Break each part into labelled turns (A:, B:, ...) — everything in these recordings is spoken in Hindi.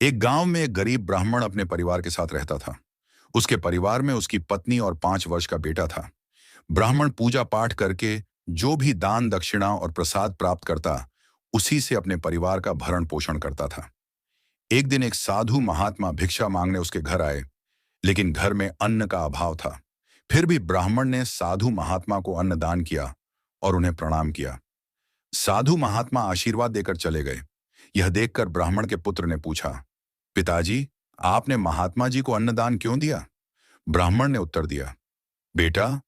A: एक गांव में एक गरीब ब्राह्मण अपने परिवार के साथ रहता था। उसके परिवार में उसकी पत्नी और 5 वर्ष का बेटा था। ब्राह्मण पूजा पाठ करके जो भी दान दक्षिणा और प्रसाद प्राप्त करता, उसी से अपने परिवार का भरण पोषण करता था। एक दिन एक साधु महात्मा भिक्षा मांगने उसके घर आए, लेकिन घर में अन्न का अभाव था। फिर भी ब्राह्मण ने साधु महात्मा को अन्न दान किया और उन्हें प्रणाम किया। साधु महात्मा आशीर्वाद देकर चले गए। यह देखकर ब्राह्मण के पुत्र ने पूछा, पिताजी, आपने महात्मा जी को अन्नदान क्यों दिया? ब्राह्मण ने उत्तर दिया, बेटा,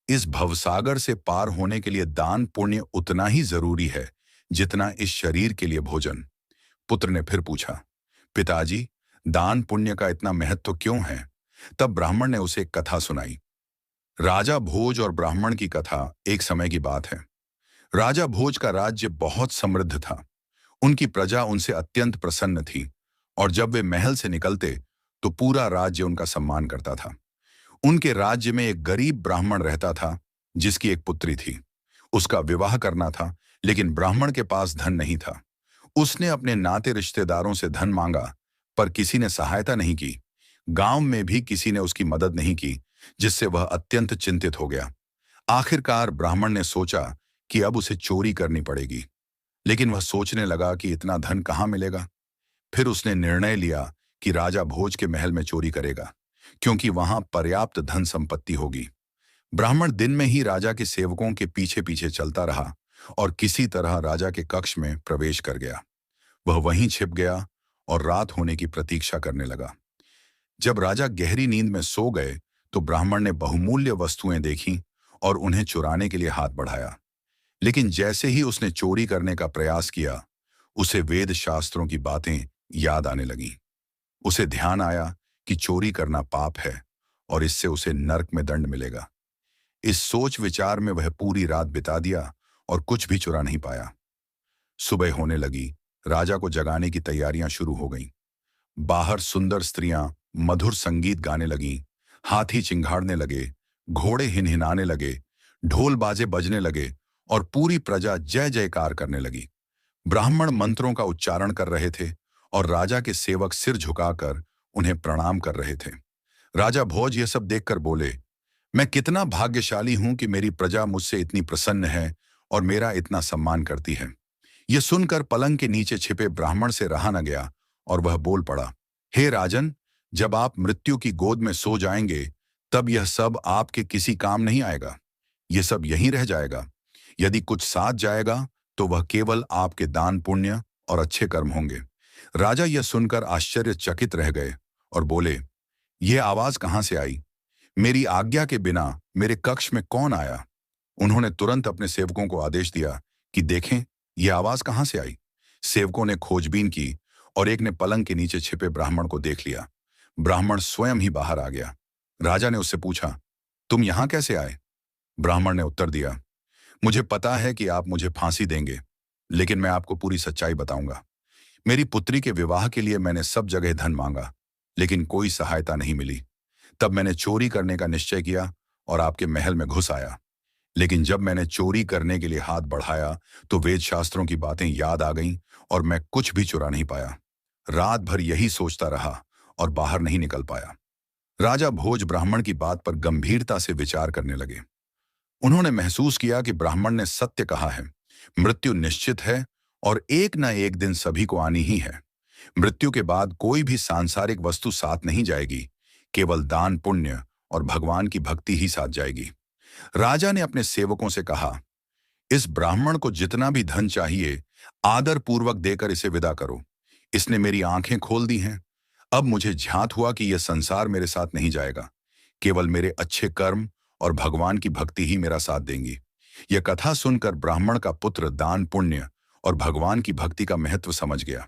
A: इस भवसागर से पार होने के लिए दान पुण्य उतना ही जरूरी है जितना इस शरीर के लिए भोजन। पुत्र ने फिर पूछा, पिताजी, दान पुण्य का इतना महत्व क्यों है? तब ब्राह्मण ने उसे एक कथा सुनाई। राजा भोज और ब्राह्मण की कथा। एक समय की बात है। राजा भोज का राज्य बहुत समृद्ध था। उनकी प्रजा उनसे अत्यंत प्रसन्न थी और जब वे महल से निकलते तो पूरा राज्य उनका सम्मान करता था। उनके राज्य में एक गरीब ब्राह्मण रहता था जिसकी एक पुत्री थी। उसका विवाह करना था, लेकिन ब्राह्मण के पास धन नहीं था। उसने अपने नाते रिश्तेदारों से धन मांगा, पर किसी ने सहायता नहीं की। गांव में भी किसी ने उसकी मदद नहीं की, जिससे वह अत्यंत चिंतित हो गया। आखिरकार ब्राह्मण ने सोचा कि अब उसे चोरी करनी पड़ेगी, लेकिन वह सोचने लगा कि इतना धन कहाँ मिलेगा। फिर उसने निर्णय लिया कि राजा भोज के महल में चोरी करेगा, क्योंकि वहां पर्याप्त धन संपत्ति होगी। ब्राह्मण दिन में ही राजा के सेवकों के पीछे पीछे चलता रहा और किसी तरह राजा के कक्ष में प्रवेश कर गया। वह वहीं छिप गया और रात होने की प्रतीक्षा करने लगा। जब राजा गहरी नींद में सो गए तो ब्राह्मण ने बहुमूल्य वस्तुएं देखी और उन्हें चुराने के लिए हाथ बढ़ाया। लेकिन जैसे ही उसने चोरी करने का प्रयास किया, उसे वेद शास्त्रों की बातें याद आने लगीं। उसे ध्यान आया कि चोरी करना पाप है और इससे उसे नरक में दंड मिलेगा। इस सोच विचार में वह पूरी रात बिता दिया और कुछ भी चुरा नहीं पाया। सुबह होने लगी। राजा को जगाने की तैयारियां शुरू हो गईं। बाहर सुंदर स्त्रियां मधुर संगीत गाने लगीं, हाथी चिंघाड़ने लगे, घोड़े हिनहिनाने लगे, ढोल बाजे बजने लगे और पूरी प्रजा जय जयकार करने लगी। ब्राह्मण मंत्रों का उच्चारण कर रहे थे और राजा के सेवक सिर झुकाकर उन्हें प्रणाम कर रहे थे। राजा भोज यह सब देखकर बोले, मैं कितना भाग्यशाली हूं कि मेरी प्रजा मुझसे इतनी प्रसन्न है और मेरा इतना सम्मान करती है। यह सुनकर पलंग के नीचे छिपे ब्राह्मण से रहा न गया और वह बोल पड़ा, हे राजन, जब आप मृत्यु की गोद में सो जाएंगे तब यह सब आपके किसी काम नहीं आएगा। यह सब यहीं रह जाएगा। यदि कुछ साथ जाएगा तो वह केवल आपके दान पुण्य और अच्छे कर्म होंगे। राजा यह सुनकर आश्चर्यचकित रह गए और बोले, यह आवाज कहां से आई? मेरी आज्ञा के बिना मेरे कक्ष में कौन आया? उन्होंने तुरंत अपने सेवकों को आदेश दिया कि देखें यह आवाज कहां से आई। सेवकों ने खोजबीन की और एक ने पलंग के नीचे छिपे ब्राह्मण को देख लिया। ब्राह्मण स्वयं ही बाहर आ गया। राजा ने उससे पूछा, तुम यहां कैसे आए? ब्राह्मण ने उत्तर दिया, मुझे पता है कि आप मुझे फांसी देंगे, लेकिन मैं आपको पूरी सच्चाई बताऊंगा। मेरी पुत्री के विवाह के लिए मैंने सब जगह धन मांगा, लेकिन कोई सहायता नहीं मिली। तब मैंने चोरी करने का निश्चय किया और आपके महल में घुस आया। लेकिन जब मैंने चोरी करने के लिए हाथ बढ़ाया तो वेद शास्त्रों की बातें याद आ गईं और मैं कुछ भी चुरा नहीं पाया। रात भर यही सोचता रहा और बाहर नहीं निकल पाया। राजा भोज ब्राह्मण की बात पर गंभीरता से विचार करने लगे। उन्होंने महसूस किया कि ब्राह्मण ने सत्य कहा है। मृत्यु निश्चित है और एक न एक दिन सभी को आनी ही है। मृत्यु के बाद कोई भी सांसारिक वस्तु साथ नहीं जाएगी, केवल दान पुण्य और भगवान की भक्ति ही साथ जाएगी। राजा ने अपने सेवकों से कहा, इस ब्राह्मण को जितना भी धन चाहिए आदर पूर्वक देकर इसे विदा करो। इसने मेरी आंखें खोल दी हैं। अब मुझे झांत हुआ कि यह संसार मेरे साथ नहीं जाएगा। केवल मेरे अच्छे कर्म और भगवान की भक्ति ही मेरा साथ देंगी। यह कथा सुनकर ब्राह्मण का पुत्र दान पुण्य और भगवान की भक्ति का महत्व समझ गया।